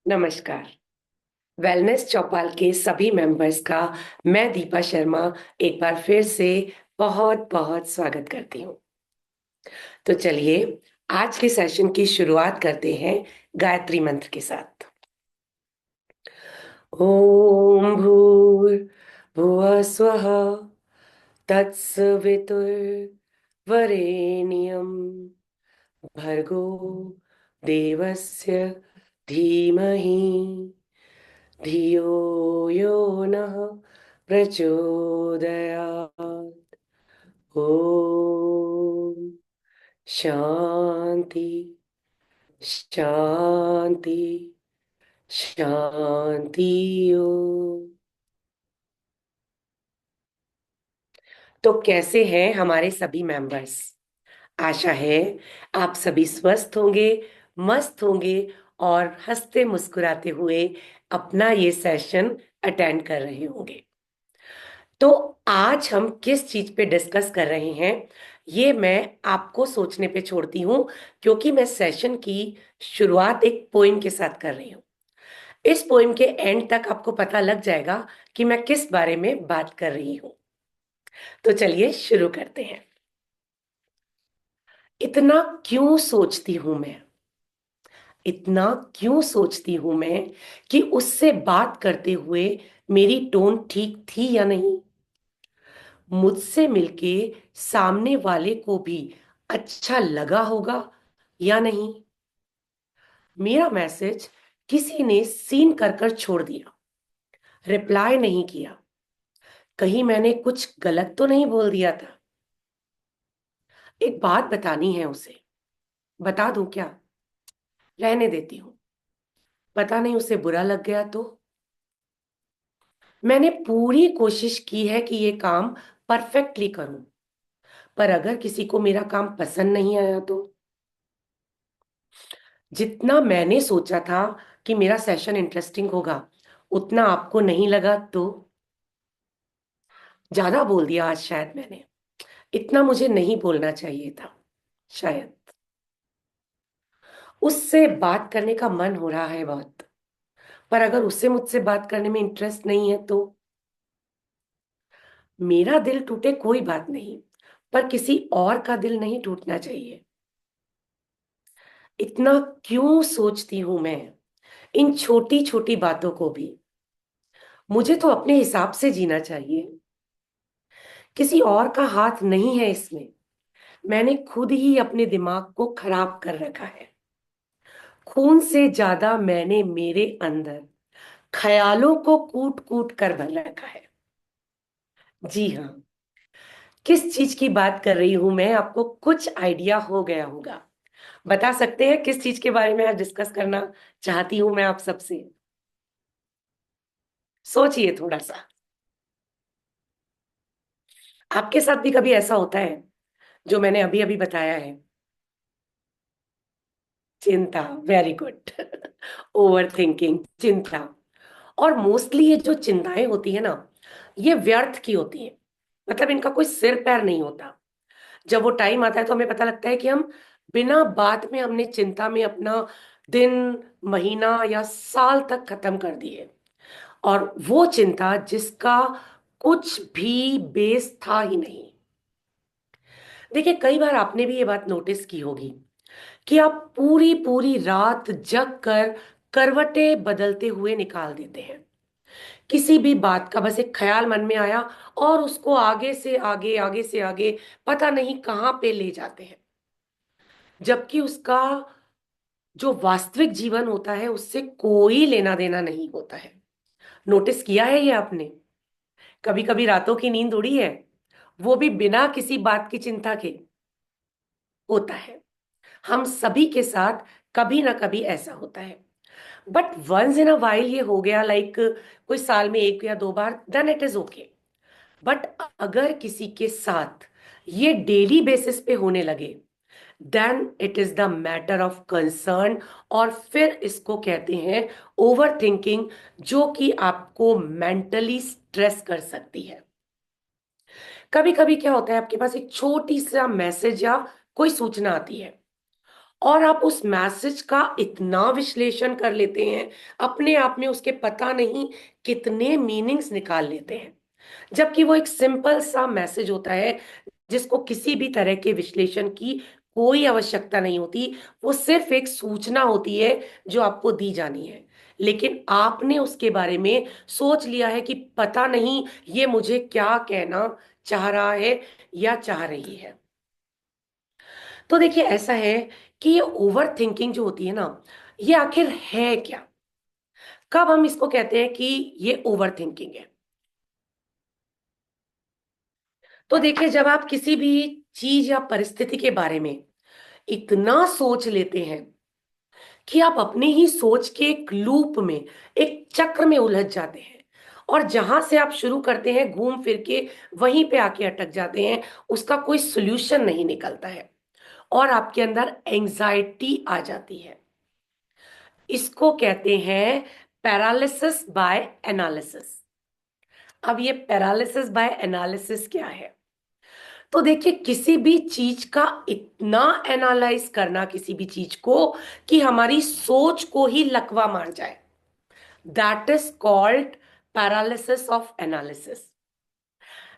नमस्कार। वेलनेस चौपाल के सभी मेंबर्स का मैं दीपा शर्मा एक बार फिर से बहुत बहुत स्वागत करती हूँ। तो चलिए आज के सेशन की शुरुआत करते हैं गायत्री मंत्र के साथ। ओम भूर भुवः स्वः तत्सवितुर्वरेण्यं भर्गो देवस्य धीमहि धियो यो नः प्रचोदयात्। ओम शांति शांति शांति। ओम। तो कैसे हैं हमारे सभी मेंबर्स? आशा है आप सभी स्वस्थ होंगे, मस्त होंगे और हंसते मुस्कुराते हुए अपना ये सेशन अटेंड कर रहे होंगे। तो आज हम किस चीज पे डिस्कस कर रहे हैं ये मैं आपको सोचने पे छोड़ती हूँ, क्योंकि मैं सेशन की शुरुआत एक पोइम के साथ कर रही हूँ। इस पोइम के एंड तक आपको पता लग जाएगा कि मैं किस बारे में बात कर रही हूँ। तो चलिए शुरू करते हैं। इतना क्यों सोचती हूं मैं, इतना क्यों सोचती हूं मैं कि उससे बात करते हुए मेरी टोन ठीक थी या नहीं, मुझसे मिलके सामने वाले को भी अच्छा लगा होगा या नहीं, मेरा मैसेज किसी ने सीन कर कर छोड़ दिया, रिप्लाई नहीं किया, कहीं मैंने कुछ गलत तो नहीं बोल दिया था। एक बात बतानी है उसे, बता दूं क्या? रहने देती हूँ, पता नहीं उसे बुरा लग गया तो। मैंने पूरी कोशिश की है कि ये काम परफेक्टली करूं, पर अगर किसी को मेरा काम पसंद नहीं आया तो? जितना मैंने सोचा था कि मेरा सेशन इंटरेस्टिंग होगा उतना आपको नहीं लगा तो? ज्यादा बोल दिया आज शायद मैंने, इतना मुझे नहीं बोलना चाहिए था शायद। उससे बात करने का मन हो रहा है बहुत, पर अगर उससे मुझसे बात करने में इंटरेस्ट नहीं है तो? मेरा दिल टूटे कोई बात नहीं, पर किसी और का दिल नहीं टूटना चाहिए। इतना क्यों सोचती हूं मैं इन छोटी छोटी बातों को भी? मुझे तो अपने हिसाब से जीना चाहिए, किसी और का हाथ नहीं है इसमें। मैंने खुद ही अपने दिमाग को खराब कर रखा है। खून से ज्यादा मैंने मेरे अंदर ख्यालों को कूट कूट कर भर रखा है। जी हाँ, किस चीज की बात कर रही हूं मैं आपको कुछ आइडिया हो गया होगा। बता सकते हैं किस चीज के बारे में आज डिस्कस करना चाहती हूं मैं आप सबसे? सोचिए थोड़ा सा। आपके साथ भी कभी ऐसा होता है जो मैंने अभी अभी बताया है? चिंता, वेरी गुड। ओवर थिंकिंग, चिंता। और मोस्टली ये जो चिंताएं होती है ना, ये व्यर्थ की होती है। मतलब इनका कोई सिर पैर नहीं होता। जब वो टाइम आता है तो हमें पता लगता है कि हम बिना बात में हमने चिंता में अपना दिन, महीना या साल तक खत्म कर दिए। और वो चिंता जिसका कुछ भी बेस था ही नहीं। देखिए कई बार आपने भी ये बात नोटिस की होगी कि आप पूरी पूरी रात जग कर करवटें बदलते हुए निकाल देते हैं। किसी भी बात का बस एक ख्याल मन में आया और उसको आगे से आगे, आगे से आगे, पता नहीं कहां पे ले जाते हैं, जबकि उसका जो वास्तविक जीवन होता है उससे कोई लेना देना नहीं होता है। नोटिस किया है ये आपने? कभी कभी रातों की नींद उड़ी है, वो भी बिना किसी बात की चिंता के। होता है, हम सभी के साथ कभी ना कभी ऐसा होता है। But once in a while ये हो गया, लाइक कोई साल में एक या दो बार, then it is okay. But अगर किसी के साथ ये डेली बेसिस पे होने लगे, then it is the matter of concern. और फिर इसको कहते हैं ओवर थिंकिंग, जो कि आपको मेंटली स्ट्रेस कर सकती है। कभी कभी क्या होता है, आपके पास एक छोटी सा मैसेज या कोई सूचना आती है और आप उस मैसेज का इतना विश्लेषण कर लेते हैं, अपने आप में उसके पता नहीं कितने मीनिंग्स निकाल लेते हैं, जबकि वो एक सिंपल सा मैसेज होता है जिसको किसी भी तरह के विश्लेषण की कोई आवश्यकता नहीं होती। वो सिर्फ एक सूचना होती है जो आपको दी जानी है, लेकिन आपने उसके बारे में सोच लिया है कि पता नहीं ये मुझे क्या कहना चाह रहा है या चाह रही है। तो देखिए, ऐसा है कि ये ओवर थिंकिंग जो होती है ना, ये आखिर है क्या? कब हम इसको कहते हैं कि ये ओवर थिंकिंग है? तो देखिए, जब आप किसी भी चीज या परिस्थिति के बारे में इतना सोच लेते हैं कि आप अपनी ही सोच के एक लूप में, एक चक्र में उलझ जाते हैं, और जहां से आप शुरू करते हैं घूम फिर के वहीं पे आके अटक जाते हैं, उसका कोई सोल्यूशन नहीं निकलता है, और आपके अंदर एंजाइटी आ जाती है। इसको कहते हैं पैरालिसिस बाय एनालिसिस। अब ये पैरालिसिस बाय एनालिसिस क्या है? तो देखिए, किसी भी चीज का इतना एनालाइज करना, किसी भी चीज को, कि हमारी सोच को ही लकवा मार जाए, that is called paralysis of analysis.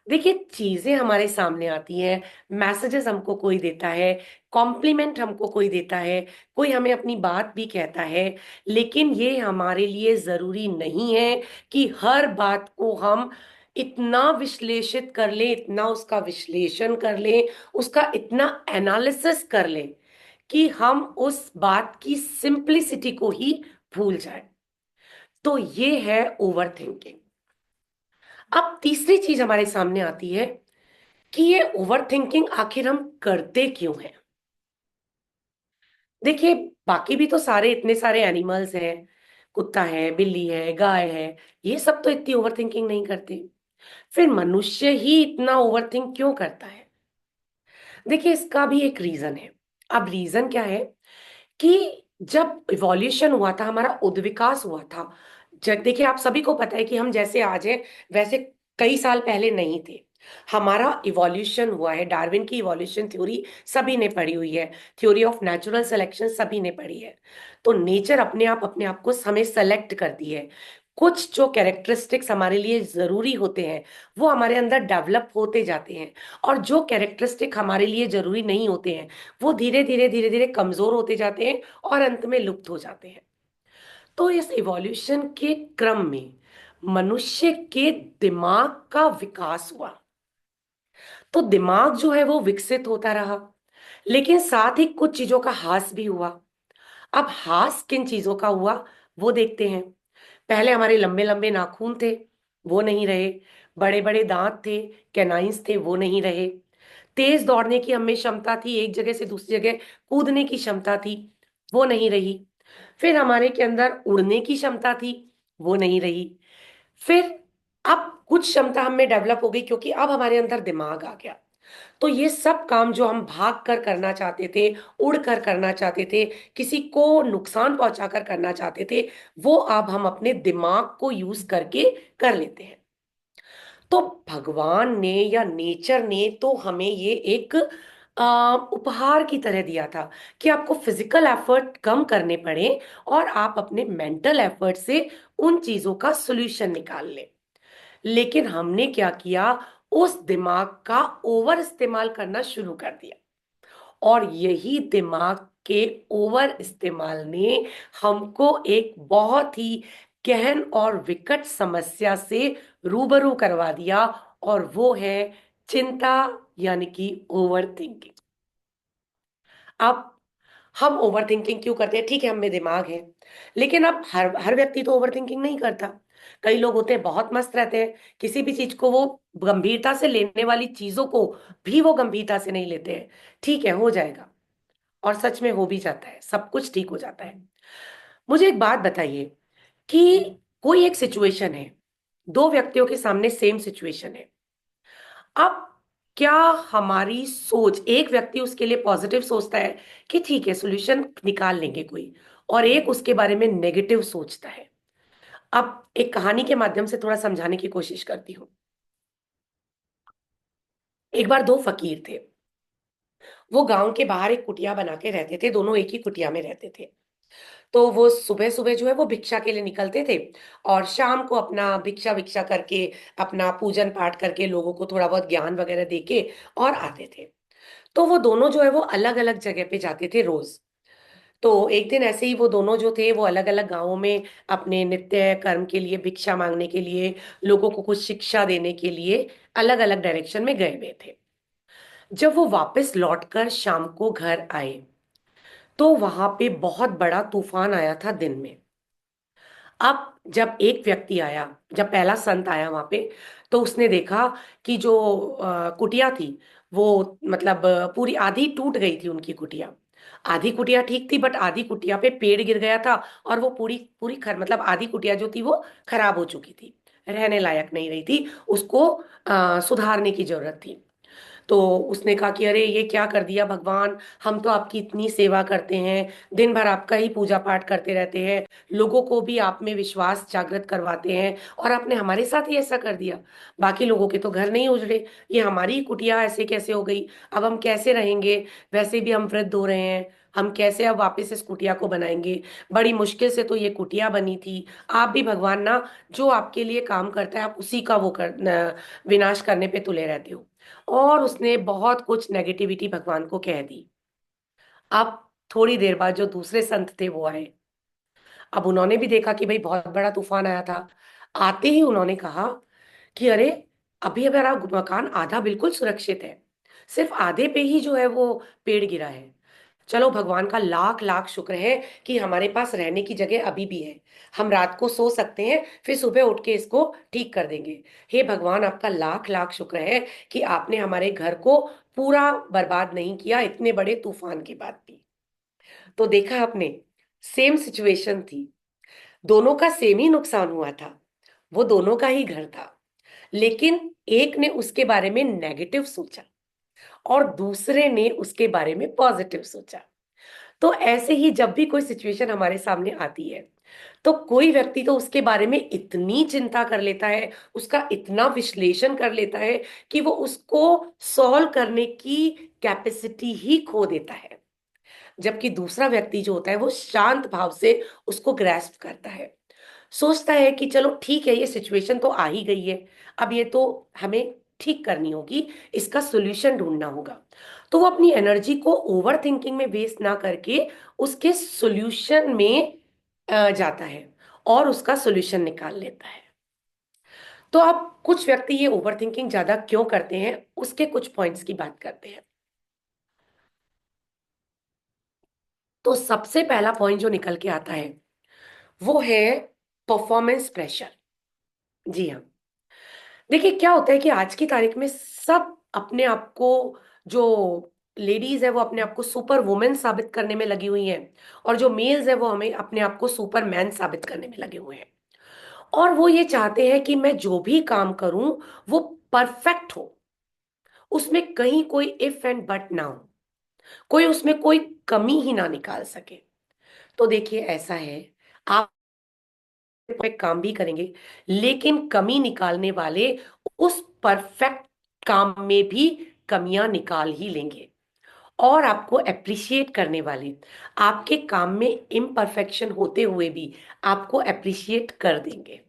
देखिए, चीजें हमारे सामने आती हैं, मैसेजेस हमको कोई देता है, कॉम्प्लीमेंट हमको कोई देता है, कोई हमें अपनी बात भी कहता है, लेकिन ये हमारे लिए जरूरी नहीं है कि हर बात को हम इतना विश्लेषित कर लें, इतना उसका विश्लेषण कर लें, उसका इतना एनालिसिस कर लें कि हम उस बात की सिंप्लिसिटी को ही भूल जाए। तो ये है ओवर थिंकिंग। अब तीसरी चीज हमारे सामने आती है कि ये ओवर थिंकिंग आखिर हम करते क्यों हैं? देखिए, बाकी भी तो सारे, इतने सारे एनिमल्स हैं, कुत्ता है, बिल्ली है, गाय है, ये सब तो इतनी ओवर थिंकिंग नहीं करते। फिर मनुष्य ही इतना ओवर थिंक क्यों करता है? देखिए, इसका भी एक रीजन है। अब रीजन क्या है कि जब इवोल्यूशन हुआ था, हमारा उद्विकास हुआ था, जब देखिए, आप सभी को पता है कि हम जैसे आज हैं वैसे कई साल पहले नहीं थे। हमारा इवोल्यूशन हुआ है, डार्विन की इवोल्यूशन थ्योरी सभी ने पढ़ी हुई है, थ्योरी ऑफ नेचुरल सिलेक्शन सभी ने पढ़ी है। तो नेचर अपने आप को हमें सेलेक्ट करती है। कुछ जो कैरेक्टरिस्टिक्स हमारे लिए जरूरी होते हैं वो हमारे अंदर डेवलप होते जाते हैं, और जो कैरेक्टरिस्टिक हमारे लिए जरूरी नहीं होते हैं वो धीरे धीरे धीरे धीरे कमजोर होते जाते हैं और अंत में लुप्त हो जाते हैं। तो इस इवोल्यूशन के क्रम में मनुष्य के दिमाग का विकास हुआ। तो दिमाग जो है वो विकसित होता रहा, लेकिन साथ ही कुछ चीजों का ह्रास भी हुआ। अब ह्रास किन चीजों का हुआ वो देखते हैं। पहले हमारे लंबे लंबे नाखून थे, वो नहीं रहे। बड़े बड़े दांत थे, कैनाइंस थे, वो नहीं रहे। तेज दौड़ने की हमें क्षमता थी, एक जगह से दूसरी जगह कूदने की क्षमता थी, वो नहीं रही। फिर हमारे के अंदर उड़ने की क्षमता थी, वो नहीं रही। फिर अब कुछ क्षमता हमें डेवलप हो गई क्योंकि अब हमारे अंदर दिमाग आ गया। तो ये सब काम जो हम भाग कर करना चाहते थे, उड़ कर करना चाहते थे, किसी को नुकसान पहुंचा कर करना चाहते थे, वो अब हम अपने दिमाग को यूज करके कर लेते हैं। तो भगवान ने या नेचर ने तो हमें ये एक उपहार की तरह दिया था कि आपको फिजिकल एफर्ट कम करने पड़े और आप अपने मेंटल एफर्ट से उन चीजों का सोल्यूशन निकाल लें। लेकिन हमने क्या किया, उस दिमाग का ओवर इस्तेमाल करना शुरू कर दिया, और यही दिमाग के ओवर इस्तेमाल ने हमको एक बहुत ही गहन और विकट समस्या से रूबरू करवा दिया, और वो है चिंता, यानी कि ओवर थिंकिंग। अब हम ओवर थिंकिंग क्यों करते हैं? ठीक है, हमें दिमाग है, लेकिन अब हर हर व्यक्ति तो ओवर थिंकिंग नहीं करता। कई लोग होते हैं बहुत मस्त रहते हैं, किसी भी चीज को वो गंभीरता से लेने वाली चीजों को भी वो गंभीरता से नहीं लेते हैं। ठीक है, हो जाएगा, और सच में हो भी जाता है, सब कुछ ठीक हो जाता है। मुझे एक बात बताइए कि कोई एक सिचुएशन है, दो व्यक्तियों के सामने सेम सिचुएशन है। अब क्या हमारी सोच, एक व्यक्ति उसके लिए पॉजिटिव सोचता है कि ठीक है सॉल्यूशन निकाल लेंगे कोई, और एक उसके बारे में नेगेटिव सोचता है। अब एक कहानी के माध्यम से थोड़ा समझाने की कोशिश करती हूँ। एक बार दो फकीर थे, वो गांव के बाहर एक कुटिया बना के रहते थे, दोनों एक ही कुटिया में रहते थे। तो वो सुबह सुबह जो है वो भिक्षा के लिए निकलते थे, और शाम को अपना भिक्षा भिक्षा करके, अपना पूजन पाठ करके, लोगों को थोड़ा बहुत ज्ञान वगैरह देके और आते थे। तो वो दोनों जो है वो अलग अलग जगह पे जाते थे रोज। तो एक दिन ऐसे ही वो दोनों जो थे वो अलग अलग गांवों में अपने नित्य कर्म के लिए, भिक्षा मांगने के लिए, लोगों को कुछ शिक्षा देने के लिए अलग अलग डायरेक्शन में गए हुए थे। जब वो वापस लौटकर शाम को घर आए, तो वहां पे बहुत बड़ा तूफान आया था दिन में। अब जब एक व्यक्ति आया, जब पहला संत आया वहां पे, तो उसने देखा कि जो कुटिया थी वो, मतलब पूरी आधी टूट गई थी उनकी कुटिया। आधी कुटिया ठीक थी, बट आधी कुटिया पे पेड़ गिर गया था, और वो पूरी पूरी मतलब आधी कुटिया जो थी वो खराब हो चुकी थी, रहने लायक नहीं रही थी, उसको सुधारने की जरूरत थी। तो उसने कहा कि अरे ये क्या कर दिया भगवान, हम तो आपकी इतनी सेवा करते हैं, दिन भर आपका ही पूजा पाठ करते रहते हैं, लोगों को भी आप में विश्वास जागृत करवाते हैं, और आपने हमारे साथ ही ऐसा कर दिया। बाकी लोगों के तो घर नहीं उजड़े, ये हमारी ही कुटिया ऐसे कैसे हो गई? अब हम कैसे रहेंगे? वैसे भी हम वृद्ध हो रहे हैं, हम कैसे अब वापस इस कुटिया को बनाएंगे? बड़ी मुश्किल से तो ये कुटिया बनी थी। आप भी भगवान ना, जो आपके लिए काम करता है आप उसी का वो विनाश करने पे तुले रहते हो। और उसने बहुत कुछ नेगेटिविटी भगवान को कह दी। अब थोड़ी देर बाद जो दूसरे संत थे वो आए। अब उन्होंने भी देखा कि भाई बहुत बड़ा तूफान आया था। आते ही उन्होंने कहा कि अरे, अभी अगर आप मकान आधा बिल्कुल सुरक्षित है, सिर्फ आधे पे ही जो है वो पेड़ गिरा है। चलो, भगवान का लाख लाख शुक्र है कि हमारे पास रहने की जगह अभी भी है, हम रात को सो सकते हैं, फिर सुबह उठ के इसको ठीक कर देंगे। हे भगवान, आपका लाख लाख शुक्र है कि आपने हमारे घर को पूरा बर्बाद नहीं किया इतने बड़े तूफान के बाद भी। तो देखा आपने, सेम सिचुएशन थी, दोनों का सेम ही नुकसान हुआ था, वो दोनों का ही घर था, लेकिन एक ने उसके बारे में नेगेटिव सोचा और दूसरे ने उसके बारे में पॉजिटिव सोचा। तो ऐसे ही जब भी कोई सिचुएशन हमारे सामने आती है, तो कोई व्यक्ति तो उसके बारे में इतनी चिंता कर लेता है, उसका इतना विश्लेषण कर लेता है कि वो उसको सॉल्व करने की कैपेसिटी ही खो देता है। जबकि दूसरा व्यक्ति जो होता है वो शांत भाव से उसको ग्रैस्प करता है, सोचता है कि चलो ठीक है, ये सिचुएशन तो आ ही गई है, अब ये तो हमें ठीक करनी होगी, इसका सोल्यूशन ढूंढना होगा। तो वो अपनी एनर्जी को ओवर थिंकिंग में वेस्ट ना करके उसके सोल्यूशन में जाता है और उसका सोल्यूशन निकाल लेता है। तो अब कुछ व्यक्ति ये ओवर थिंकिंग ज्यादा क्यों करते हैं, उसके कुछ पॉइंट्स की बात करते हैं। तो सबसे पहला पॉइंट जो निकल के आता है वो है परफॉर्मेंस प्रेशर। जी हाँ। देखिए, क्या होता है कि आज की तारीख में सब अपने आप को, जो लेडीज है वो अपने आप को सुपर वुमेन साबित करने में लगी हुई हैं, और जो मेल्स है वो हमें अपने आप को सुपर मैन साबित करने में लगे हुए हैं। और वो ये चाहते हैं कि मैं जो भी काम करूं वो परफेक्ट हो, उसमें कहीं कोई इफ एंड बट ना हो, कोई उसमें कोई कमी ही ना निकाल सके। तो देखिए, ऐसा है, आप पे काम भी करेंगे, लेकिन कमी निकालने वाले उस परफेक्ट काम में भी कमियां निकाल ही लेंगे, और आपको अप्रिशिएट करने वाले आपके काम में इम्परफेक्शन होते हुए भी आपको अप्रिशिएट कर देंगे।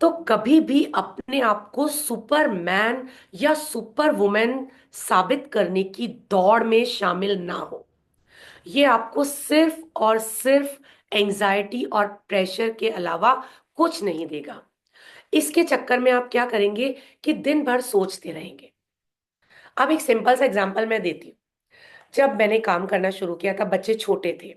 तो कभी भी अपने आप को सुपरमैन या सुपर वुमेन साबित करने की दौड़ में शामिल ना हो। ये आपको सिर्फ और सिर्फ एंजाइटी और प्रेशर के अलावा कुछ नहीं देगा। इसके चक्कर में आप क्या करेंगे कि दिन भर सोचते रहेंगे। अब एक सिंपल सा एग्जांपल मैं देती हूँ। जब मैंने काम करना शुरू किया था, बच्चे छोटे थे,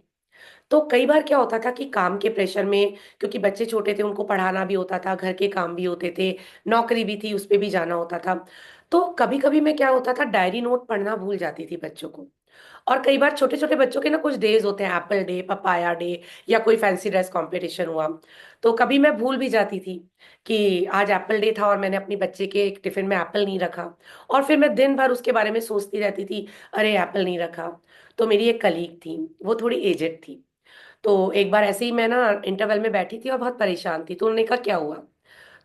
तो कई बार क्या होता था कि काम के प्रेशर में, क्योंकि बच्चे छोटे थे, उनको पढ़ाना भी होता था, घर के काम भी होते थे, नौकरी भी थी, उस पे भी जाना होता था। तो कभी कभी मैं, क्या होता था, डायरी नोट पढ़ना भूल जाती थी बच्चों को। और कई बार छोटे छोटे बच्चों के ना कुछ डेज होते हैं, एप्पल डे, पपाया डे, या कोई फैंसी ड्रेस कंपटीशन हुआ, तो कभी मैं भूल भी जाती थी कि आज एप्पल डे था और मैंने अपनी बच्चे के एक टिफिन में एप्पल नहीं रखा। और फिर मैं दिन भर उसके बारे में सोचती रहती थी, अरे एप्पल नहीं रखा। तो मेरी एक कलीग थी, वो थोड़ी एजेड थी। तो एक बार ऐसे ही मैं ना इंटरवल में बैठी थी और बहुत परेशान थी, तो उन्होंने कहा क्या हुआ?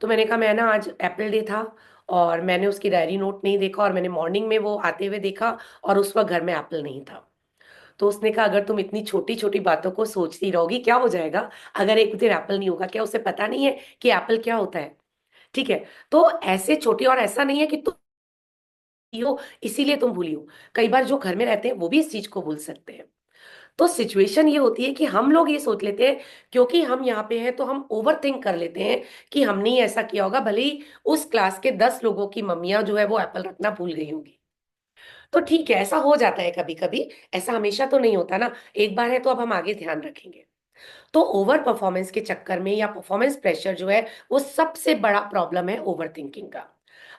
तो मैंने कहा मैं ना, आज एप्पल डे था और मैंने उसकी डायरी नोट नहीं देखा, और मैंने मॉर्निंग में वो आते हुए देखा और उस वक्त घर में एप्पल नहीं था। तो उसने कहा अगर तुम इतनी छोटी छोटी बातों को सोचती रहोगी क्या हो जाएगा अगर एक दिन एप्पल नहीं होगा, क्या उसे पता नहीं है कि एप्पल क्या होता है? ठीक है। तो ऐसे छोटी, और ऐसा नहीं है कि तुम हो इसीलिए तुम भूली हो, कई बार जो घर में रहते हैं वो भी इस चीज को भूल सकते हैं। तो सिचुएशन ये होती है कि हम लोग ये सोच लेते हैं क्योंकि हम यहाँ पे हैं तो हम ओवर थिंक कर लेते हैं कि हमने ही ऐसा किया होगा, भले ही उस क्लास के 10 लोगों की मम्मियां जो है वो एप्पल रखना भूल गई होंगी। तो ठीक है, ऐसा हो जाता है कभी कभी, ऐसा हमेशा तो नहीं होता ना। एक बार है तो अब हम आगे ध्यान रखेंगे। तो ओवर परफॉर्मेंस के चक्कर में या परफॉर्मेंस प्रेशर जो है वो सबसे बड़ा प्रॉब्लम है ओवर थिंकिंग का।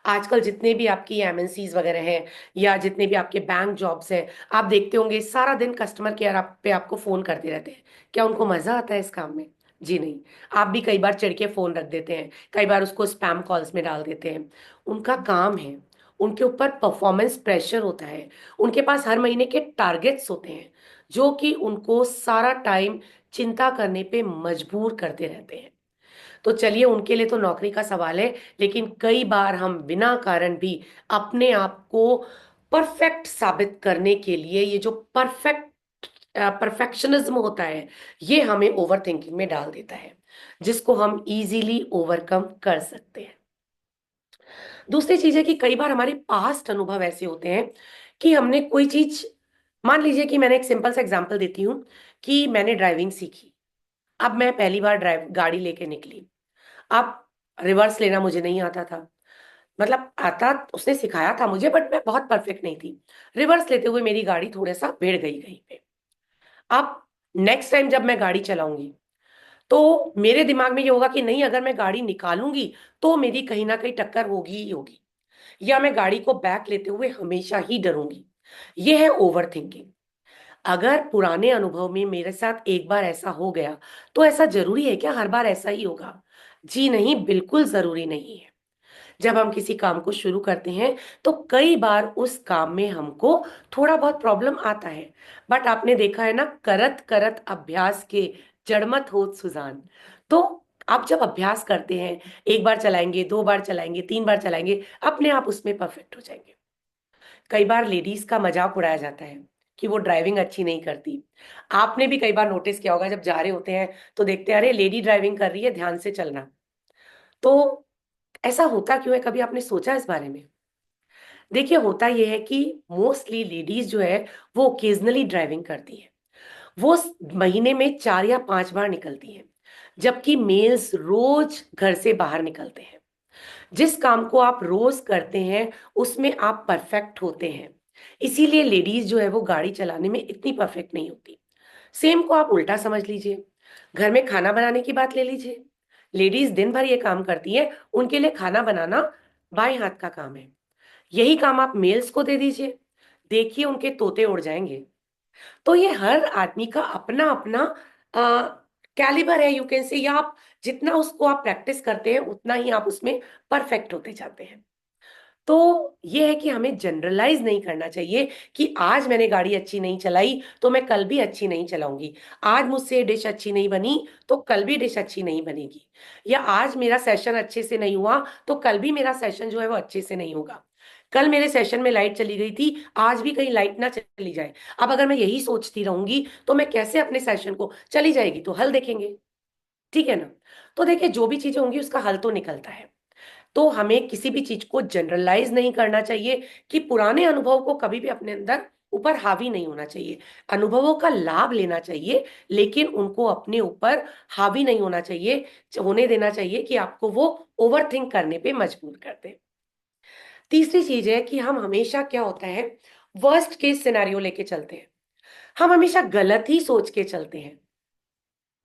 आजकल जितने भी आपकी एमएनसीज वगैरह हैं या जितने भी आपके बैंक जॉब्स हैं, आप देखते होंगे सारा दिन कस्टमर केयर पे आपको फोन करते रहते हैं। क्या उनको मजा आता है इस काम में? जी नहीं। आप भी कई बार चिढ़ के फोन रख देते हैं, कई बार उसको स्पैम कॉल्स में डाल देते हैं। उनका काम है, उनके ऊपर परफॉर्मेंस प्रेशर होता है, उनके पास हर महीने के टारगेट्स होते हैं जो कि उनको सारा टाइम चिंता करने पे मजबूर करते रहते हैं। तो चलिए, उनके लिए तो नौकरी का सवाल है, लेकिन कई बार हम बिना कारण भी अपने आप को परफेक्ट साबित करने के लिए ये जो परफेक्शनिज्म होता है ये हमें ओवर थिंकिंग में डाल देता है, जिसको हम इजीली ओवरकम कर सकते हैं। दूसरी चीज है कि कई बार हमारे पास्ट अनुभव ऐसे होते हैं कि हमने कोई चीज, मान लीजिए कि मैंने एक सिंपल सा एग्जांपल देती हूँ कि मैंने ड्राइविंग सीखी। अब मैं पहली बार ड्राइव गाड़ी लेके निकली। अब रिवर्स लेना मुझे नहीं आता था, मतलब आता, उसने सिखाया था मुझे बट मैं बहुत परफेक्ट नहीं थी। रिवर्स लेते हुए मेरी गाड़ी थोड़ा सा भिड़ गई कहीं पे। अब नेक्स्ट टाइम जब मैं गाड़ी चलाऊंगी तो मेरे दिमाग में ये होगा कि नहीं, अगर मैं गाड़ी निकालूंगी तो मेरी कहीं ना कहीं टक्कर होगी ही होगी, या मैं गाड़ी को बैक लेते हुए हमेशा ही डरूंगी। ये है ओवर थिंकिंग। अगर पुराने अनुभव में मेरे साथ एक बार ऐसा हो गया तो ऐसा जरूरी है क्या हर बार ऐसा ही होगा? जी नहीं, बिल्कुल जरूरी नहीं है। जब हम किसी काम को शुरू करते हैं तो कई बार उस काम में हमको थोड़ा बहुत प्रॉब्लम आता है, बट आपने देखा है ना, करत करत अभ्यास के जड़मत होत सुजान। तो आप जब अभ्यास करते हैं, एक बार चलाएंगे, 2 बार चलाएंगे, 3 बार चलाएंगे, अपने आप उसमें परफेक्ट हो जाएंगे। कई बार लेडीज का मजाक उड़ाया जाता है कि वो ड्राइविंग अच्छी नहीं करती। आपने भी कई बार नोटिस किया होगा, जब जा रहे होते हैं तो देखते हैं अरे लेडी ड्राइविंग कर रही है, ध्यान से चलना। तो ऐसा होता क्यों है, कभी आपने सोचा इस बारे में? देखिए, होता यह है कि मोस्टली लेडीज जो है वो ओकेजनली ड्राइविंग करती है। वो महीने में 4 या 5 बार निकलती हैं, जबकि मेल्स रोज घर से बाहर निकलते हैं। जिस काम को आप रोज करते हैं उसमें आप परफेक्ट होते हैं, इसीलिए लेडीज जो है वो गाड़ी चलाने में इतनी परफेक्ट नहीं होती। सेम को आप उल्टा समझ लीजिए, घर में खाना बनाने की बात ले लीजिए। लेडीज दिन भर ये काम करती हैं, उनके लिए खाना बनाना बाएं हाथ का काम है। यही काम आप मेल्स को दे दीजिए, देखिए उनके तोते उड़ जाएंगे। तो ये हर आदमी का अपना अपना कैलिबर है, यू कैन से, या आप जितना उसको आप प्रैक्टिस करते हैं उतना ही आप उसमें परफेक्ट होते जाते हैं। तो ये है कि हमें जनरलाइज नहीं करना चाहिए कि आज मैंने गाड़ी अच्छी नहीं चलाई तो मैं कल भी अच्छी नहीं चलाऊंगी, आज मुझसे डिश अच्छी नहीं बनी तो कल भी डिश अच्छी नहीं बनेगी, या आज मेरा सेशन अच्छे से नहीं हुआ तो कल भी मेरा सेशन जो है वो अच्छे से नहीं होगा। कल मेरे सेशन में लाइट चली गई थी, आज भी कहीं लाइट ना चली जाए। अब अगर मैं यही सोचती रहूंगी तो मैं कैसे अपने सेशन को, चली जाएगी तो हल देखेंगे, ठीक है ना? तो देखिए, जो भी चीजें होंगी उसका हल तो निकलता है। तो हमें किसी भी चीज को जनरलाइज नहीं करना चाहिए कि पुराने अनुभव को कभी भी अपने अंदर ऊपर हावी नहीं होना चाहिए। अनुभवों का लाभ लेना चाहिए, लेकिन उनको अपने ऊपर हावी नहीं होना चाहिए, होने देना चाहिए कि आपको वो ओवर थिंक करने पे मजबूर कर दे। तीसरी चीज है कि हम हमेशा, क्या होता है, वर्स्ट केस सिनेरियो लेके चलते हैं। हम हमेशा गलत ही सोच के चलते हैं।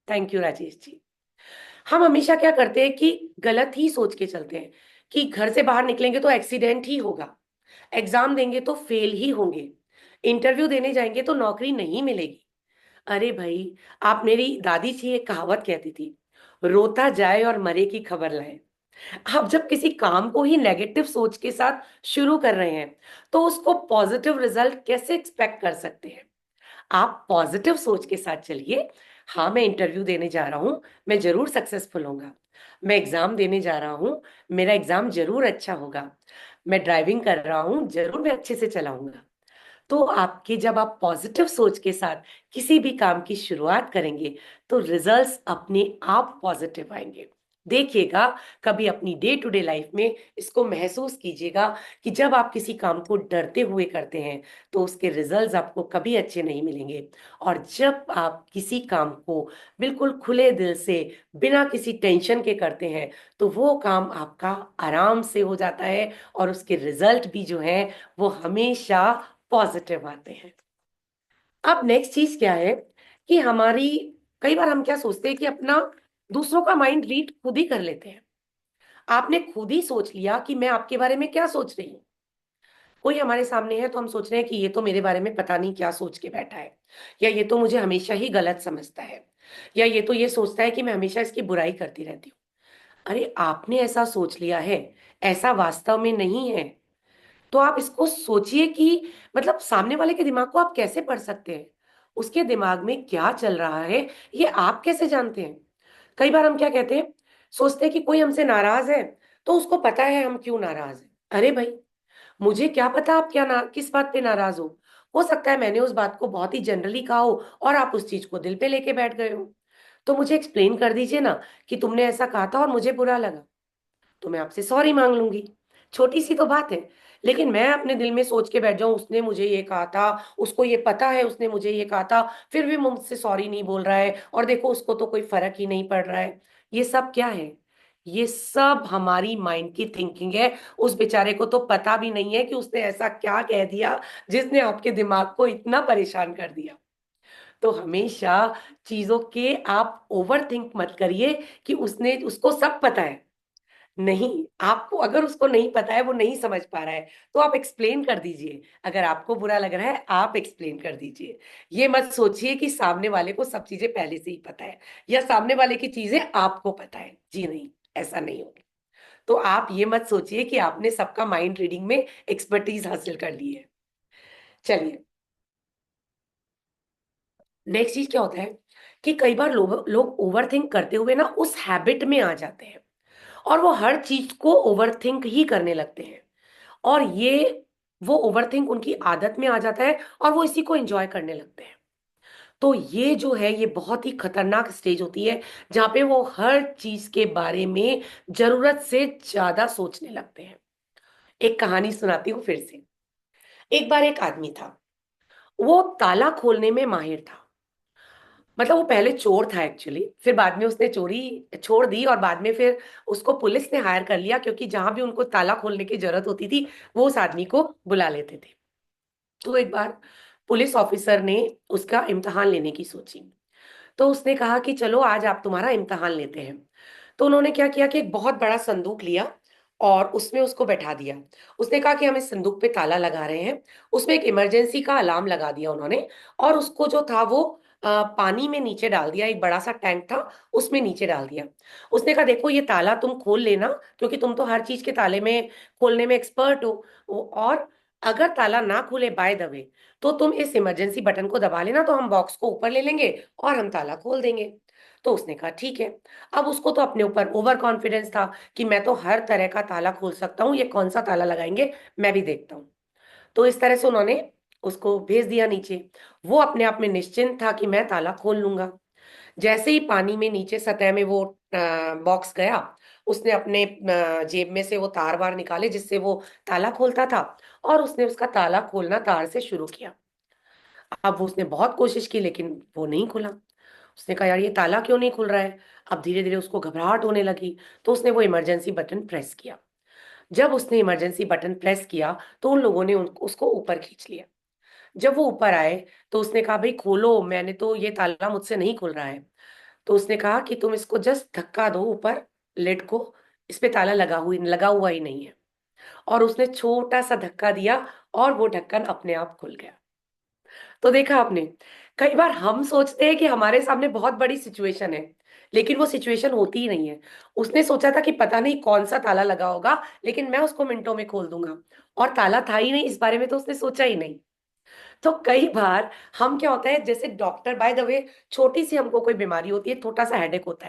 Thank you Rajesh ji. हम हमेशा क्या करते हैं कि गलत ही सोच के चलते हैं कि घर से बाहर निकलेंगे तो एक्सीडेंट ही होगा, एग्जाम देंगे तो फेल ही होंगे, इंटरव्यू देने जाएंगे तो नौकरी नहीं मिलेगी। अरे भाई, आप, मेरी दादी जी एक कहावत कहती थी, रोता जाए और मरे की खबर लाए। आप जब किसी काम को ही नेगेटिव सोच के साथ शुरू कर रहे हैं तो उसको पॉजिटिव रिजल्ट कैसे एक्सपेक्ट कर सकते हैं? आप पॉजिटिव सोच के साथ चलिए। हाँ, मैं इंटरव्यू देने जा रहा हूँ, मैं जरूर सक्सेसफुल होऊंगा। मैं एग्जाम देने जा रहा हूँ, मेरा एग्जाम जरूर अच्छा होगा। मैं ड्राइविंग कर रहा हूँ, जरूर मैं अच्छे से चलाऊंगा। तो आपकी जब आप पॉजिटिव सोच के साथ किसी भी काम की शुरुआत करेंगे, तो रिजल्ट्स अपने आप पॉजिटिव आएंगे। देखिएगा, कभी अपनी डे टू डे लाइफ में इसको महसूस कीजिएगा कि जब आप किसी काम को डरते हुए करते हैं, तो उसके रिजल्ट्स आपको कभी अच्छे नहीं मिलेंगे। और जब आप किसी काम को बिल्कुल खुले दिल से, बिना किसी टेंशन के करते हैं, तो वो काम आपका आराम से हो जाता है, और उसके रिजल्ट भी जो है वो हमेशा पॉजिटिव आते हैं। अब नेक्स्ट चीज क्या है कि हमारी, कई बार हम क्या सोचते हैं कि अपना दूसरों का माइंड रीड खुद ही कर लेते हैं। आपने खुद ही सोच लिया कि मैं आपके बारे में क्या सोच रही हूँ। कोई हमारे सामने है तो हम सोच रहे हैं कि ये तो मेरे बारे में पता नहीं क्या सोच के बैठा है, या ये तो मुझे हमेशा ही गलत समझता है, या ये तो ये सोचता है कि मैं हमेशा इसकी बुराई करती रहती हूँ। अरे आपने ऐसा सोच लिया है, ऐसा वास्तव में नहीं है। तो आप इसको सोचिए कि मतलब सामने वाले के दिमाग को आप कैसे पढ़ सकते हैं, उसके दिमाग में क्या चल रहा है, ये आप कैसे जानते हैं। कई बार हम क्या कहते हैं, सोचते हैं कि कोई हमसे नाराज है, तो उसको पता है हम क्यों नाराज हैं। अरे भाई, मुझे क्या पता आप क्या किस बात पे नाराज हो सकता है मैंने उस बात को बहुत ही जनरली कहा हो, और आप उस चीज को दिल पे लेके बैठ गए हो। तो मुझे एक्सप्लेन कर दीजिए ना कि तुमने ऐसा कहा था और मुझे बुरा लगा, तो मैं आपसे सॉरी मांग लूंगी। छोटी सी तो बात है। लेकिन मैं अपने दिल में सोच के बैठ जाऊं, उसने मुझे ये कहा था, उसको ये पता है उसने मुझे ये कहा था, फिर भी मुझसे सॉरी नहीं बोल रहा है, और देखो उसको तो कोई फर्क ही नहीं पड़ रहा है। ये सब क्या है? ये सब हमारी माइंड की थिंकिंग है। उस बेचारे को तो पता भी नहीं है कि उसने ऐसा क्या कह दिया जिसने आपके दिमाग को इतना परेशान कर दिया। तो हमेशा चीजों के आप ओवर थिंक मत करिए कि उसने, उसको सब पता है। नहीं, आपको अगर उसको नहीं पता है, वो नहीं समझ पा रहा है, तो आप एक्सप्लेन कर दीजिए। अगर आपको बुरा लग रहा है, आप एक्सप्लेन कर दीजिए। ये मत सोचिए कि सामने वाले को सब चीजें पहले से ही पता है, या सामने वाले की चीजें आपको पता है। जी नहीं, ऐसा नहीं होगा। तो आप ये मत सोचिए कि आपने सबका माइंड रीडिंग में एक्सपर्टीज हासिल कर ली है। चलिए, नेक्स्ट चीज क्या होता है कि कई बार लोग लोग ओवर थिंक करते हुए ना उस हैबिट में आ जाते हैं, और वो हर चीज को ओवर थिंक ही करने लगते हैं। और ये, वो ओवरथिंक उनकी आदत में आ जाता है, और वो इसी को एंजॉय करने लगते हैं। तो ये जो है, ये बहुत ही खतरनाक स्टेज होती है, जहां पे वो हर चीज के बारे में जरूरत से ज्यादा सोचने लगते हैं। एक कहानी सुनाती हूँ फिर से। एक बार एक आदमी था, वो ताला खोलने में माहिर था। मतलब वो पहले चोर था एक्चुअली, फिर बाद में उसने चोरी छोड़ दी, और बाद में फिर उसको पुलिस ने हायर कर लिया, क्योंकि जहां भी उनको ताला खोलने की जरूरत होती थी, वो उस आदमी को बुला लेते थे। तो एक बार पुलिस ऑफिसर ने उसका इम्तिहान लेने की सोची। तो उसने कहा कि चलो आज आप तुम्हारा इम्तिहान लेते हैं। तो उन्होंने क्या किया कि एक बहुत बड़ा संदूक लिया, और उसमें उसको बैठा दिया। उसने कहा कि हम इस संदूक पे ताला लगा रहे हैं। उसमें एक इमरजेंसी का अलार्म लगा दिया उन्होंने, और उसको जो था वो पानी में नीचे डाल दिया। एक बड़ा सा टैंक था, उसमें नीचे डाल दिया। उसने कहा देखो ये ताला तुम खोल लेना, क्योंकि तुम तो हर चीज के ताले में खोलने में एक्सपर्ट हो। और अगर ताला ना खुले बाय द वे, तो तुम इस इमरजेंसी बटन को दबा लेना, तो हम बॉक्स को ऊपर ले लेंगे और हम ताला खोल देंगे। तो उसने कहा ठीक है। अब उसको तो अपने ऊपर ओवर कॉन्फिडेंस था कि मैं तो हर तरह का ताला खोल सकता हूँ, ये कौन सा ताला लगाएंगे, मैं भी देखता हूँ। तो इस तरह से उन्होंने उसको भेज दिया नीचे। वो अपने आप में निश्चिंत था कि मैं ताला खोल लूंगा। जैसे ही पानी में नीचे सतह में वो बॉक्स गया, उसने अपने जेब में से वो तार वार निकाले जिससे वो ताला खोलता था, और उसने उसका ताला खोलना तार से शुरू किया। अब उसने बहुत कोशिश की, लेकिन वो नहीं खुला। उसने कहा यार ये ताला क्यों नहीं खुल रहा है। अब धीरे धीरे उसको घबराहट होने लगी, तो उसने वो इमरजेंसी बटन प्रेस किया। जब उसने इमरजेंसी बटन प्रेस किया, तो उन लोगों ने उसको ऊपर खींच लिया। जब वो ऊपर आए, तो उसने कहा भाई खोलो, मैंने तो ये ताला मुझसे नहीं खुल रहा है। तो उसने कहा कि तुम इसको जस्ट धक्का दो ऊपर, लेड को, इस पे ताला लगा हुआ ही नहीं है। और उसने छोटा सा धक्का दिया, और वो ढक्कन अपने आप खुल गया। तो देखा आपने, कई बार हम सोचते हैं कि हमारे सामने बहुत बड़ी सिचुएशन है, लेकिन वो सिचुएशन होती ही नहीं है। उसने सोचा था कि पता नहीं कौन सा ताला लगा होगा, लेकिन मैं उसको मिनटों में खोल दूंगा, और ताला था ही नहीं, इस बारे में तो उसने सोचा ही नहीं। तो कई बार हम क्या होता है, जैसे डॉक्टर, बाय द वे, छोटी सी हमको कोई बीमारी होती है, छोटा सा हेडेक होता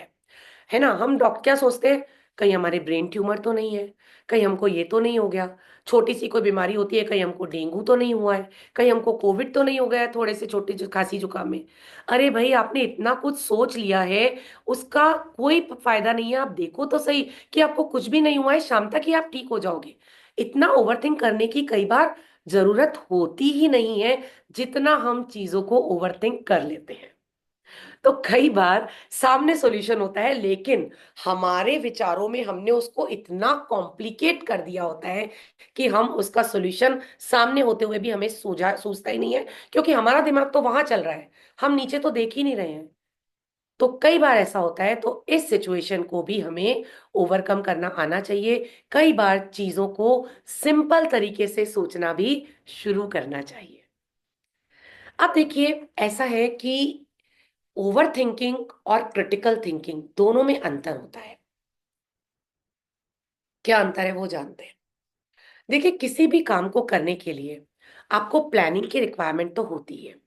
है ना, हम डॉक्टर क्या सोचते हैं, कहीं हमारे ब्रेन ट्यूमर तो नहीं है, कहीं हमको ये तो नहीं हो गया, छोटी सी कोई बीमारी होती है, कहीं हमको डेंगू तो नहीं हुआ है, कहीं हमको कोविड तो नहीं हो गया है थोड़े से छोटे खांसी जुकाम में। अरे भाई, आपने इतना कुछ सोच लिया है, उसका कोई फायदा नहीं है। आप देखो तो सही कि आपको कुछ भी नहीं हुआ है, शाम तक ही आप ठीक हो जाओगे। इतना ओवरथिंक करने की कई बार जरूरत होती ही नहीं है, जितना हम चीजों को ओवरथिंक कर लेते हैं। तो कई बार सामने सॉल्यूशन होता है, लेकिन हमारे विचारों में हमने उसको इतना कॉम्प्लिकेट कर दिया होता है कि हम उसका सॉल्यूशन सामने होते हुए भी हमें सूझता ही नहीं है, क्योंकि हमारा दिमाग तो वहां चल रहा है, हम नीचे तो देख ही नहीं रहे हैं। तो कई बार ऐसा होता है, तो इस सिचुएशन को भी हमें ओवरकम करना आना चाहिए। कई बार चीजों को सिंपल तरीके से सोचना भी शुरू करना चाहिए। अब देखिए, ऐसा है कि ओवर थिंकिंग और क्रिटिकल थिंकिंग दोनों में अंतर होता है। क्या अंतर है वो जानते हैं। देखिए, किसी भी काम को करने के लिए आपको प्लानिंग की रिक्वायरमेंट तो होती है।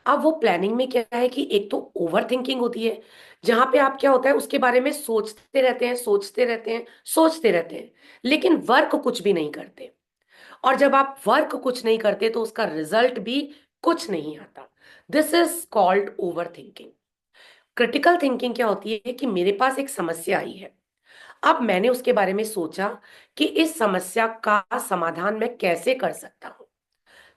अब वो प्लानिंग में क्या है कि एक तो ओवर थिंकिंग होती है, जहां पे आप क्या होता है उसके बारे में सोचते रहते हैं, सोचते रहते हैं, सोचते रहते हैं, लेकिन वर्क कुछ भी नहीं करते। और जब आप वर्क कुछ नहीं करते तो उसका रिजल्ट भी कुछ नहीं आता। This is called over thinking. Critical thinking क्या होती है कि मेरे पास एक समस्या आई है, अब मैंने उसके बारे में सोचा कि इस समस्या का समाधान मैं कैसे कर सकता हूं।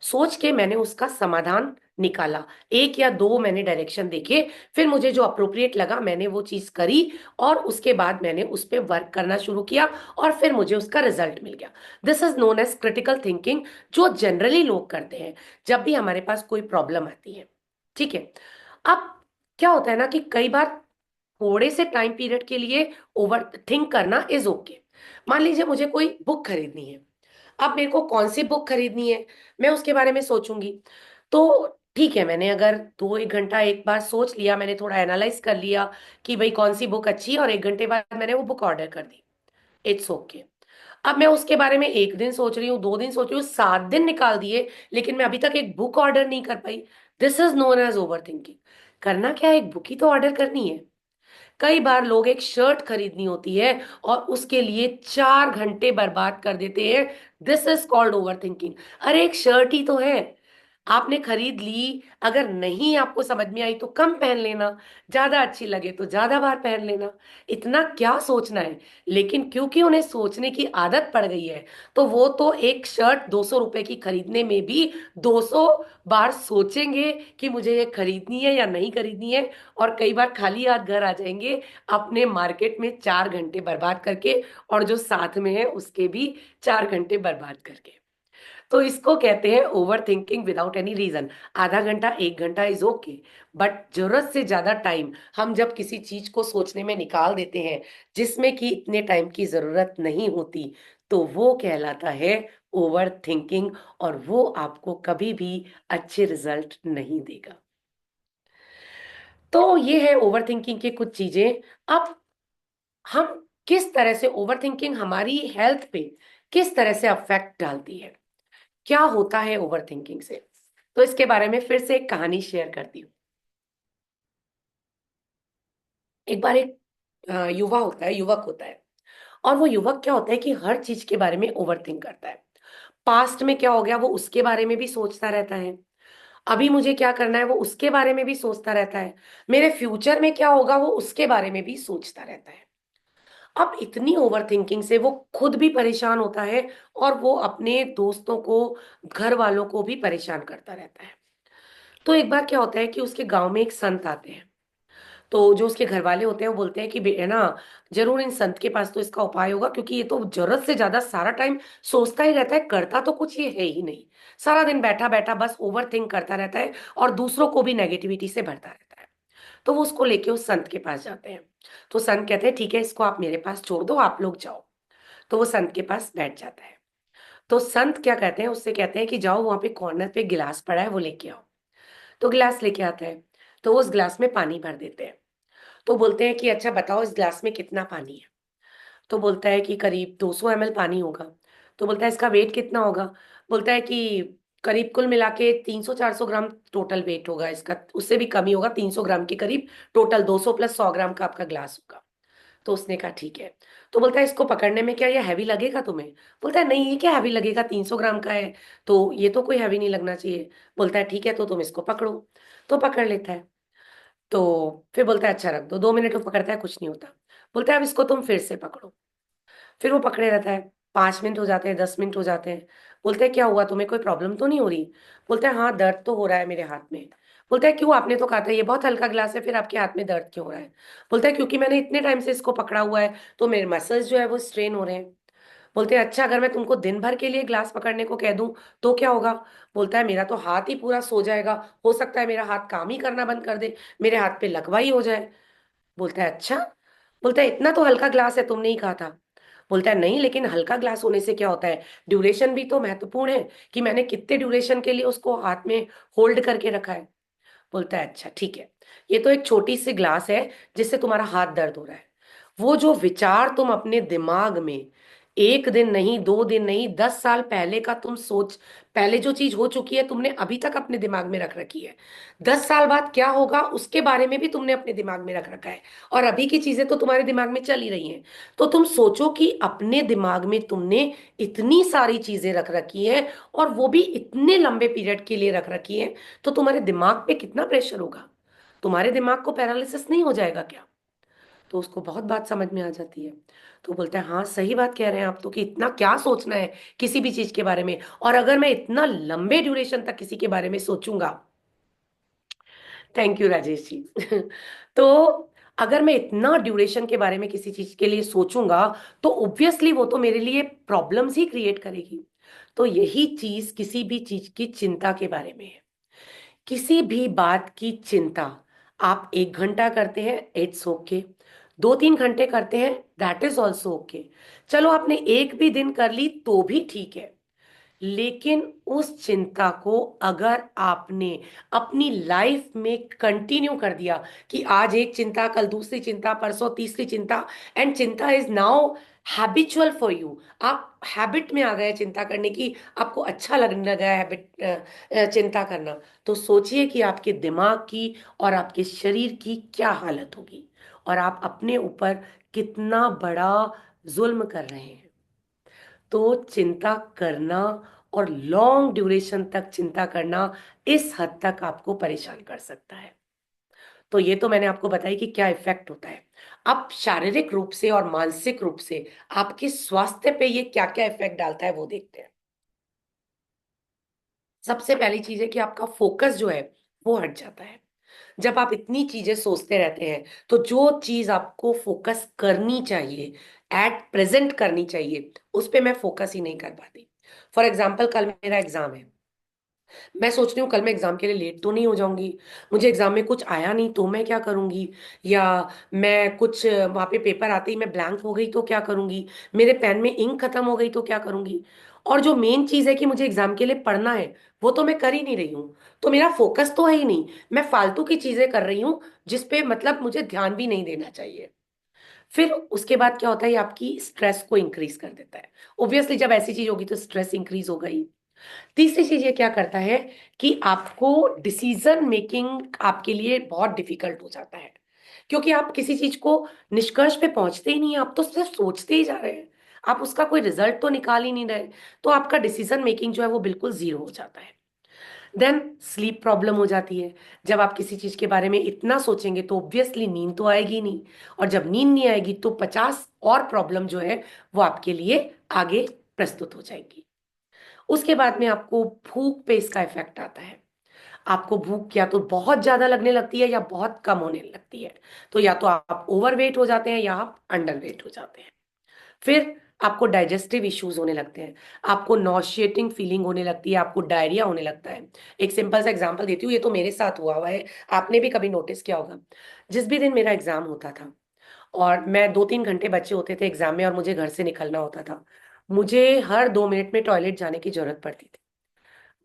सोच के मैंने उसका समाधान निकाला, एक या दो मैंने डायरेक्शन देखे, फिर मुझे जो अप्रोप्रिएट लगा मैंने वो चीज करी, और उसके बाद मैंने उस पर वर्क करना शुरू किया, और फिर मुझे उसका रिजल्ट मिल गया। This is known as critical thinking, जो जनरली लोग करते हैं जब भी हमारे पास कोई प्रॉब्लम आती है। ठीक है। अब क्या होता है ना कि कई बार थोड़े से टाइम पीरियड के लिए ओवर थिंक करना इज ओके। मान लीजिए मुझे कोई बुक खरीदनी है, अब मेरे को कौन सी बुक खरीदनी है, मैं उसके बारे में सोचूंगी। तो ठीक है, मैंने अगर 2-1 घंटा एक बार सोच लिया, मैंने थोड़ा एनालाइज कर लिया कि भाई कौन सी बुक अच्छी है, और 1 घंटे बाद मैंने वो बुक ऑर्डर कर दी, इट्स ओके। अब मैं उसके बारे में 1 दिन सोच रही हूँ, 2 दिन सोच रही हूँ, 7 दिन निकाल दिए, लेकिन मैं अभी तक एक बुक ऑर्डर नहीं कर पाई। This is known as over thinking. करना क्या है, एक बुक ही तो ऑर्डर करनी है। कई बार लोग एक शर्ट खरीदनी होती है और उसके लिए 4 घंटे बर्बाद कर देते हैं। This is called over thinking. अरे एक शर्ट ही तो है, आपने खरीद ली, अगर नहीं आपको समझ में आई तो कम पहन लेना, ज्यादा अच्छी लगे तो ज्यादा बार पहन लेना, इतना क्या सोचना है। लेकिन क्योंकि उन्हें सोचने की आदत पड़ गई है, तो वो तो एक शर्ट 200 रुपए की खरीदने में भी 200 बार सोचेंगे कि मुझे ये खरीदनी है या नहीं खरीदनी है, और कई बार खाली हाथ घर आ जाएंगे, अपने मार्केट में 4 घंटे बर्बाद करके, और जो साथ में है उसके भी 4 घंटे बर्बाद करके। तो इसको कहते हैं over thinking without any reason. आधा घंटा 1 घंटा इज ओके, बट जरूरत से ज्यादा टाइम हम जब किसी चीज को सोचने में निकाल देते हैं जिसमें कि इतने टाइम की जरूरत नहीं होती, तो वो कहलाता है ओवर थिंकिंग, और वो आपको कभी भी अच्छे रिजल्ट नहीं देगा। तो ये है ओवर थिंकिंग की कुछ चीजें। अब हम किस तरह से ओवर थिंकिंग हमारी हेल्थ पे किस तरह से अफेक्ट डालती है, क्या होता है ओवर थिंकिंग से, तो इसके बारे में फिर से एक कहानी शेयर करती हूँ। एक बार एक युवा होता है, युवक होता है, और वो युवक क्या होता है कि हर चीज के बारे में ओवर थिंक करता है। पास्ट में क्या हो गया वो उसके बारे में भी सोचता रहता है, अभी मुझे क्या करना है वो उसके बारे में भी सोचता रहता है, मेरे फ्यूचर में क्या होगा वो उसके बारे में भी सोचता रहता है। अब इतनी ओवर थिंकिंग से वो खुद भी परेशान होता है, और वो अपने दोस्तों को, घर वालों को भी परेशान करता रहता है। तो एक बार क्या होता है कि उसके गांव में एक संत आते हैं। तो जो उसके घर वाले होते हैं वो बोलते हैं कि है ना, जरूर इन संत के पास तो इसका उपाय होगा, क्योंकि ये तो जरूरत से ज्यादा सारा टाइम सोचता ही रहता है, करता तो कुछ ये है ही नहीं। सारा दिन बैठा बैठा बस ओवर थिंक करता रहता है, और दूसरों को भी नेगेटिविटी से भरता रहता है। तो वो उसको लेके उस संत के पास जाते हैं। तो संत कहते हैं ठीक है, इसको आप मेरे पास छोड़ दो, आप लोग जाओ। तो वो संत के पास बैठ जाता है। तो संत क्या कहते हैं, उससे कहते हैं कि जाओ वहां पे कॉर्नर पे गिलास पड़ा है वो लेके आओ। तो गिलास लेके आता है। तो वो उस गिलास में पानी भर देते हैं। तो बोलते हैं कि अच्छा बताओ इस गिलास में कितना पानी है। तो बोलता है कि करीब 200 ml पानी होगा। तो बोलता है इसका वेट कितना होगा। बोलता है कि करीब कुल मिला के 300-400 ग्राम टोटल वेट होगा इसका, उससे भी कम ही होगा, 300 ग्राम के करीब टोटल, 200 + 100 ग्राम का आपका ग्लास होगा। तो उसने कहा ठीक है। तो बोलता है इसको पकड़ने में क्या ये हैवी लगेगा तुम्हें? बोलता है नहीं, ये क्या हैवी लगेगा, 300 ग्राम का है, तो ये तो कोई हैवी नहीं लगना चाहिए। बोलता है ठीक है, तो तुम इसको पकड़ो। तो पकड़ लेता है। तो फिर बोलता है अच्छा रख दो, 2 मिनट में पकड़ता है, कुछ नहीं होता। बोलता है अब इसको तुम फिर से पकड़ो। फिर वो पकड़े रहता है। 5 मिनट हो जाते हैं, 10 मिनट हो जाते हैं। बोलते हैं क्या हुआ, तुम्हें कोई प्रॉब्लम तो नहीं हो रही? बोलता है हाँ, दर्द तो हो रहा है मेरे हाथ में। बोलता है क्यों, आपने तो कहा था ये बहुत हल्का ग्लास है, फिर आपके हाथ में दर्द क्यों हो रहा है? बोलता है क्योंकि मैंने इतने टाइम से इसको पकड़ा हुआ है, तो मेरे मसल्स जो है वो स्ट्रेन हो रहे हैं। बोलते हैं अच्छा, अगर मैं तुमको दिन भर के लिए ग्लास पकड़ने को कह दूं तो क्या होगा? बोलता है मेरा तो हाथ ही पूरा सो जाएगा, हो सकता है मेरा हाथ काम ही करना बंद कर दे, मेरे हाथ पे लकवा ही हो जाए। बोलता है अच्छा। बोलता है इतना तो हल्का ग्लास है, तुमने ही कहा था। बोलता है नहीं, लेकिन हल्का ग्लास होने से क्या होता है, ड्यूरेशन भी तो महत्वपूर्ण है, कि मैंने कितने ड्यूरेशन के लिए उसको हाथ में होल्ड करके रखा है। बोलता है अच्छा ठीक है, ये तो एक छोटी सी ग्लास है जिससे तुम्हारा हाथ दर्द हो रहा है। वो जो विचार तुम अपने दिमाग में 1 दिन नहीं, 2 दिन नहीं, 10 साल पहले का तुम सोच, पहले जो चीज हो चुकी है तुमने अभी तक अपने दिमाग में रख रखी है। 10 साल बाद क्या होगा उसके बारे में भी तुमने अपने दिमाग में रख रखा है। और अभी की चीजें तो तुम्हारे दिमाग में चल ही रही हैं। तो तुम सोचो कि अपने दिमाग में तुमने इतनी सारी चीजें रख रखी हैं, और वो भी इतने लंबे पीरियड के लिए रख रखी हैं, तो तुम्हारे दिमाग पे कितना प्रेशर होगा? तुम्हारे दिमाग को पैरालिसिस नहीं हो जाएगा क्या? तो उसको बहुत बात समझ में आ जाती है। तो बोलता है हाँ सही बात कह रहे हैं आप तो, कि इतना क्या सोचना है किसी भी चीज के बारे में, और अगर मैं इतना लंबे ड्यूरेशन तक किसी के बारे में सोचूंगा। Thank you Rajesh ji. तो अगर मैं इतना ड्यूरेशन के बारे में किसी चीज के लिए सोचूंगा, तो ऑब्वियसली वो तो मेरे लिए प्रॉब्लम्स ही क्रिएट करेगी। तो यही चीज किसी भी चीज की चिंता के बारे में है। किसी भी बात की चिंता आप 1 घंटा करते हैं, इट्स ओके। 2-3 घंटे करते हैं, दैट इज ऑल्सो ओके। चलो आपने एक भी दिन कर ली तो भी ठीक है। लेकिन उस चिंता को अगर आपने अपनी लाइफ में कंटिन्यू कर दिया, कि आज एक चिंता, कल दूसरी चिंता, परसों तीसरी चिंता, एंड चिंता is now habitual for you, आप हैबिट में आ गए चिंता करने की, आपको अच्छा लगने लगा है हैबिट चिंता करना, तो सोचिए कि आपके दिमाग की और आपके शरीर की क्या हालत होगी, और आप अपने ऊपर कितना बड़ा जुल्म कर रहे हैं। तो चिंता करना, और लॉन्ग ड्यूरेशन तक चिंता करना, इस हद तक आपको परेशान कर सकता है। तो ये तो मैंने आपको बताया कि क्या इफेक्ट होता है। अब शारीरिक रूप से और मानसिक रूप से आपके स्वास्थ्य पे ये क्या क्या इफेक्ट डालता है वो देखते हैं। सबसे पहली चीज है कि आपका फोकस जो है वो हट जाता है। जब आप इतनी चीजें सोचते रहते हैं, तो जो चीज आपको फोकस करनी चाहिए, एट प्रेजेंट करनी चाहिए, उस पे मैं फोकस ही नहीं कर पाती। फॉर एग्जाम्पल कल मेरा एग्जाम है, मैं सोच रही हूँ कल मैं एग्जाम के लिए लेट तो नहीं हो जाऊंगी, मुझे एग्जाम में कुछ आया नहीं तो मैं क्या करूंगी, या मैं कुछ वहां पे पेपर आते ही मैं ब्लैंक हो गई तो क्या करूंगी, मेरे पेन में इंक खत्म हो गई तो क्या करूंगी। और जो मेन चीज है कि मुझे एग्जाम के लिए पढ़ना है, वो तो मैं कर ही नहीं रही हूँ। तो मेरा फोकस तो है ही नहीं, मैं फालतू की चीजें कर रही हूँ जिसपे मतलब मुझे ध्यान भी नहीं देना चाहिए। फिर उसके बाद क्या होता है, ये आपकी स्ट्रेस को इंक्रीज कर देता है। ऑब्वियसली जब ऐसी चीज होगी तो स्ट्रेस इंक्रीज होगा ही। तीसरी चीज ये क्या करता है, कि आपको डिसीजन मेकिंग आपके लिए बहुत डिफिकल्ट हो जाता है, क्योंकि आप किसी चीज को निष्कर्ष पे पहुंचते ही नहीं हैं, आप तो सिर्फ सोचते ही जा रहे हैं, आप उसका कोई रिजल्ट तो निकाल ही नहीं रहे। तो आपका डिसीजन मेकिंग जो है वो बिल्कुल जीरो हो जाता है। देन स्लीप प्रॉब्लम हो जाती है। जब आप किसी चीज के बारे में इतना सोचेंगे तो ऑब्वियसली नींद तो आएगी नहीं, और जब नींद नहीं आएगी तो 50 और प्रॉब्लम जो है वो आपके लिए आगे प्रस्तुत हो जाएगी। उसके बाद में आपको भूख पे इसका इफेक्ट आता है। आपको भूख या तो बहुत ज्यादा लगने लगती है या बहुत कम होने लगती है। तो या तो आप ओवरवेट हो जाते हैं या आप अंडरवेट हो जाते हैं। फिर आपको डाइजेस्टिव इश्यूज होने लगते हैं, आपको नॉशिएटिंग फीलिंग होने लगती है, आपको डायरिया होने लगता है। एक सिंपल सा एग्जांपल देती हूँ, ये तो मेरे साथ हुआ हुआ है, आपने भी कभी नोटिस किया होगा। जिस भी दिन मेरा एग्जाम होता था, और मैं 2-3 घंटे बच्चे होते थे एग्जाम में और मुझे घर से निकलना होता था, मुझे हर 2 मिनट में टॉयलेट जाने की जरूरत पड़ती थी।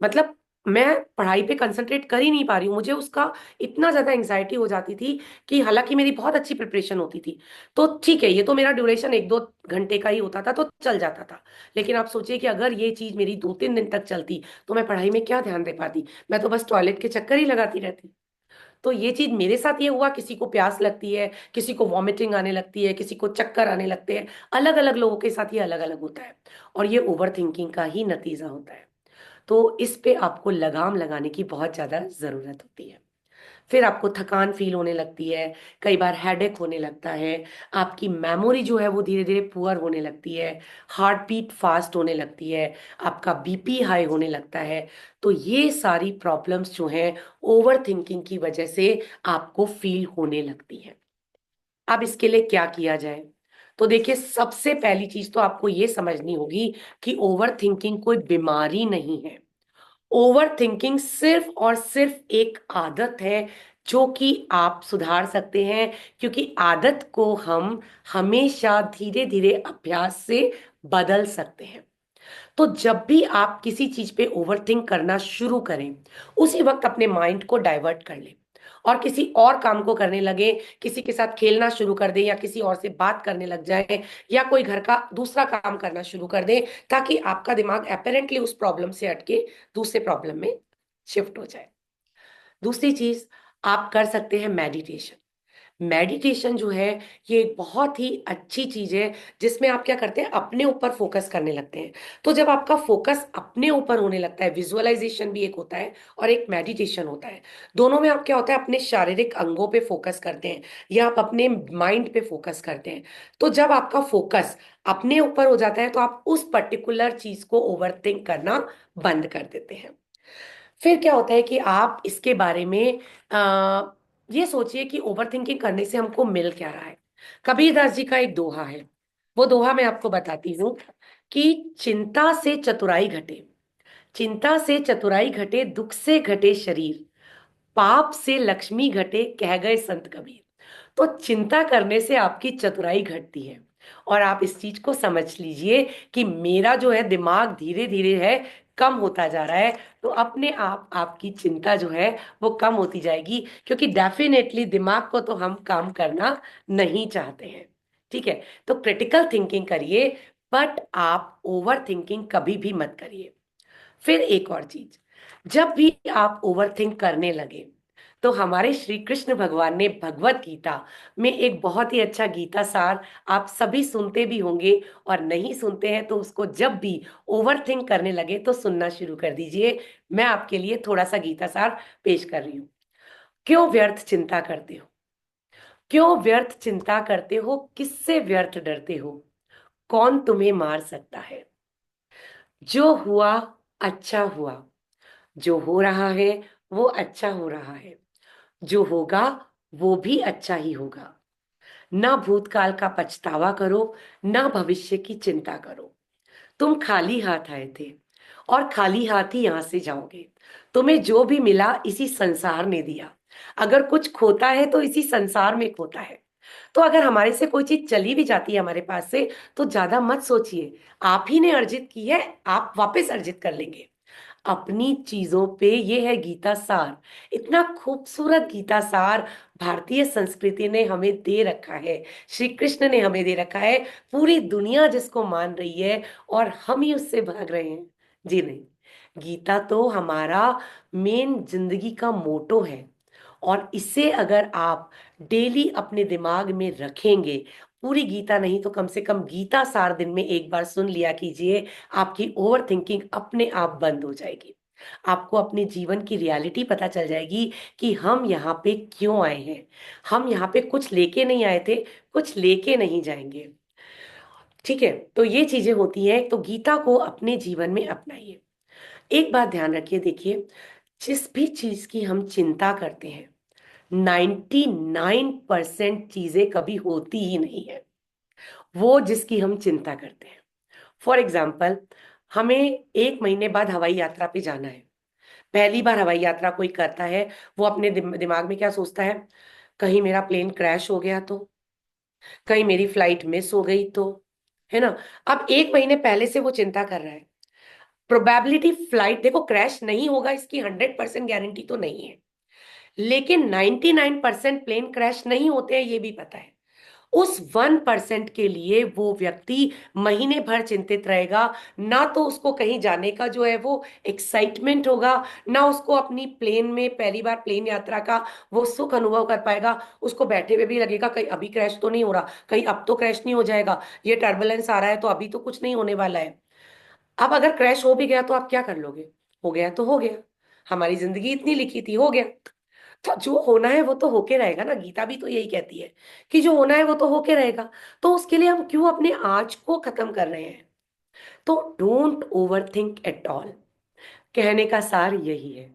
मतलब मैं पढ़ाई पे कंसंट्रेट कर ही नहीं पा रही हूँ, मुझे उसका इतना ज्यादा एंग्जाइटी हो जाती थी, कि हालांकि मेरी बहुत अच्छी प्रिपरेशन होती थी, तो ठीक है ये तो मेरा ड्यूरेशन 1-2 घंटे का ही होता था तो चल जाता था। लेकिन आप सोचिए कि अगर ये चीज मेरी 2-3 दिन तक चलती, तो मैं पढ़ाई में क्या ध्यान दे पाती, मैं तो बस टॉयलेट के चक्कर ही लगाती रहती। तो ये चीज मेरे साथ ये हुआ, किसी को प्यास लगती है, किसी को वॉमिटिंग आने लगती है, किसी को चक्कर आने लगते हैं, अलग अलग लोगों के साथ ये अलग अलग होता है, और ये ओवर थिंकिंग का ही नतीजा होता है। तो इस पे आपको लगाम लगाने की बहुत ज्यादा जरूरत होती है। फिर आपको थकान फील होने लगती है, कई बार हेडेक होने लगता है, आपकी मेमोरी जो है वो धीरे धीरे पुअर होने लगती है, हार्ट बीट फास्ट होने लगती है, आपका बीपी हाई होने लगता है। तो ये सारी प्रॉब्लम्स जो हैं ओवर थिंकिंग की वजह से आपको फील होने लगती है। अब इसके लिए क्या किया जाए? तो देखिए, सबसे पहली चीज तो आपको ये समझनी होगी कि ओवर थिंकिंग कोई बीमारी नहीं है। ओवर थिंकिंग सिर्फ और सिर्फ एक आदत है जो कि आप सुधार सकते हैं, क्योंकि आदत को हम हमेशा धीरे धीरे अभ्यास से बदल सकते हैं। तो जब भी आप किसी चीज पे ओवरथिंक करना शुरू करें, उसी वक्त अपने माइंड को डाइवर्ट कर लें और किसी और काम को करने लगे, किसी के साथ खेलना शुरू कर दें, या किसी और से बात करने लग जाए, या कोई घर का दूसरा काम करना शुरू कर दें, ताकि आपका दिमाग अपेरेंटली उस प्रॉब्लम से हटके दूसरे प्रॉब्लम में शिफ्ट हो जाए। दूसरी चीज, आप कर सकते हैं मेडिटेशन। मेडिटेशन जो है, ये एक बहुत ही अच्छी चीज है, जिसमें आप क्या करते हैं, अपने ऊपर फोकस करने लगते हैं। तो जब आपका फोकस अपने ऊपर होने लगता है, विजुअलाइजेशन भी एक होता है और एक मेडिटेशन होता है, दोनों में आप क्या होता है, अपने शारीरिक अंगों पे फोकस करते हैं या आप अपने माइंड पे फोकस करते हैं। तो जब आपका फोकस अपने ऊपर हो जाता है, तो आप उस पर्टिकुलर चीज को ओवरथिंक करना बंद कर देते हैं। फिर क्या होता है कि आप इसके बारे में ये सोचिए कि ओवर थिंकिंग करने से हमको मिल क्या रहा है। कबीरदास जी का एक दोहा है, वो दोहा मैं आपको बताती हूँ कि चिंता से चतुराई घटे, चिंता से चतुराई घटे, दुख से घटे शरीर, पाप से लक्ष्मी घटे, कह गए संत कबीर। तो चिंता करने से आपकी चतुराई घटती है। और आप इस चीज को समझ लीजिए कि मेरा जो है दिमाग धीरे धीरे है कम होता जा रहा है, तो अपने आप आपकी चिंता जो है वो कम होती जाएगी, क्योंकि डेफिनेटली दिमाग को तो हम काम करना नहीं चाहते हैं। ठीक है, तो क्रिटिकल थिंकिंग करिए, बट आप ओवर थिंकिंग कभी भी मत करिए। फिर एक और चीज, जब भी आप ओवरथिंक करने लगे, तो हमारे श्री कृष्ण भगवान ने भगवत गीता में एक बहुत ही अच्छा गीता सार, आप सभी सुनते भी होंगे, और नहीं सुनते हैं तो उसको जब भी ओवरथिंक करने लगे तो सुनना शुरू कर दीजिए। मैं आपके लिए थोड़ा सा गीता सार पेश कर रही हूँ। क्यों व्यर्थ चिंता करते हो, क्यों व्यर्थ चिंता करते हो, किससे व्यर्थ डरते हो, कौन तुम्हें मार सकता है। जो हुआ अच्छा हुआ, जो हो रहा है वो अच्छा हो रहा है, जो होगा वो भी अच्छा ही होगा। ना भूतकाल का पछतावा करो, ना भविष्य की चिंता करो। तुम खाली हाथ आए थे और खाली हाथ ही यहां से जाओगे। तुम्हें जो भी मिला इसी संसार ने दिया। अगर कुछ खोता है तो इसी संसार में खोता है। तो अगर हमारे से कोई चीज चली भी जाती है हमारे पास से, तो ज्यादा मत सोचिए, आप ही ने अर्जित की है, आप वापस अर्जित कर लेंगे। अपनी चीजों पे ये है गीता सार। इतना खूबसूरत गीता सार भारतीय संस्कृति ने हमें दे रखा है, श्री कृष्ण ने हमें दे रखा है, पूरी दुनिया जिसको मान रही है, और हम ही उससे भाग रहे हैं। जी नहीं, गीता तो हमारा मेन जिंदगी का मोटो है, और इसे अगर आप डेली अपने दिमाग में रखेंगे, पूरी गीता नहीं तो कम से कम गीता सार दिन में एक बार सुन लिया कीजिए, आपकी ओवर थिंकिंग अपने आप बंद हो जाएगी। आपको अपने जीवन की रियलिटी पता चल जाएगी कि हम यहाँ पे क्यों आए हैं। हम यहाँ पे कुछ लेके नहीं आए थे, कुछ लेके नहीं जाएंगे। ठीक है, तो ये चीजें होती हैं, तो गीता को अपने जीवन में अपनाइए। एक बात ध्यान रखिए, देखिए, जिस भी चीज की हम चिंता करते हैं, 99% चीजें कभी होती ही नहीं है वो जिसकी हम चिंता करते हैं। फॉर एग्जाम्पल, हमें 1 महीने बाद हवाई यात्रा पे जाना है। पहली बार हवाई यात्रा कोई करता है, वो अपने दिमाग में क्या सोचता है, कहीं मेरा प्लेन क्रैश हो गया तो, कहीं मेरी फ्लाइट मिस हो गई तो, है ना। अब 1 महीने पहले से वो चिंता कर रहा है। प्रोबेबिलिटी फ्लाइट देखो क्रैश नहीं होगा इसकी 100% गारंटी तो नहीं है, लेकिन 99% प्लेन क्रैश नहीं होते हैं ये भी पता है। उस 1% के लिए वो व्यक्ति महीने भर चिंतित रहेगा। ना तो उसको कहीं जाने का जो है वो एक्साइटमेंट होगा, ना उसको अपनी प्लेन में पहली बार प्लेन यात्रा का वो सुख अनुभव कर पाएगा। उसको बैठे हुए भी लगेगा कहीं अभी क्रैश तो नहीं हो रहा, कहीं अब तो क्रैश नहीं हो जाएगा, ये टर्बुलेंस आ रहा है तो अभी तो कुछ नहीं होने वाला है। अब अगर क्रैश हो भी गया तो आप क्या कर लोगे? हो गया तो हो गया, हमारी जिंदगी इतनी लिखी थी, हो गया। तो जो होना है वो तो होके रहेगा ना, गीता भी तो यही कहती है कि जो होना है वो तो होके रहेगा। तो उसके लिए हम क्यों अपने आज को खत्म कर रहे हैं? तो don't over think at all, कहने का सार यही है।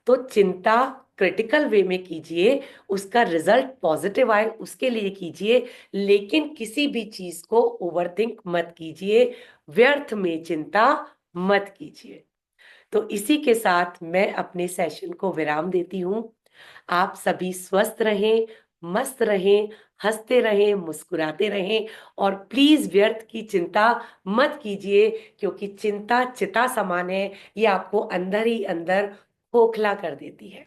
तो चिंता क्रिटिकल वे में कीजिए, उसका रिजल्ट पॉजिटिव आए उसके लिए कीजिए, लेकिन किसी भी चीज को ओवरथिंक मत कीजिए, व्यर्थ में चिंता मत कीजिए। तो इसी के साथ मैं अपने सेशन को विराम देती हूं। आप सभी स्वस्थ रहें, मस्त रहें, हंसते रहें, मुस्कुराते रहें, और प्लीज व्यर्थ की चिंता मत कीजिए, क्योंकि चिंता चिता समान है, ये आपको अंदर ही अंदर खोखला कर देती है।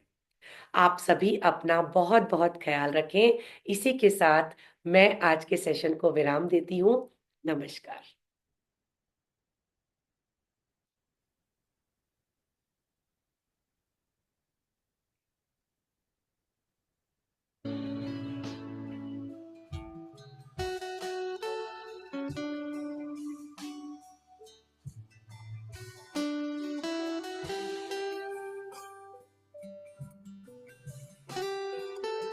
आप सभी अपना बहुत बहुत ख्याल रखें। इसी के साथ मैं आज के सेशन को विराम देती हूँ। नमस्कार।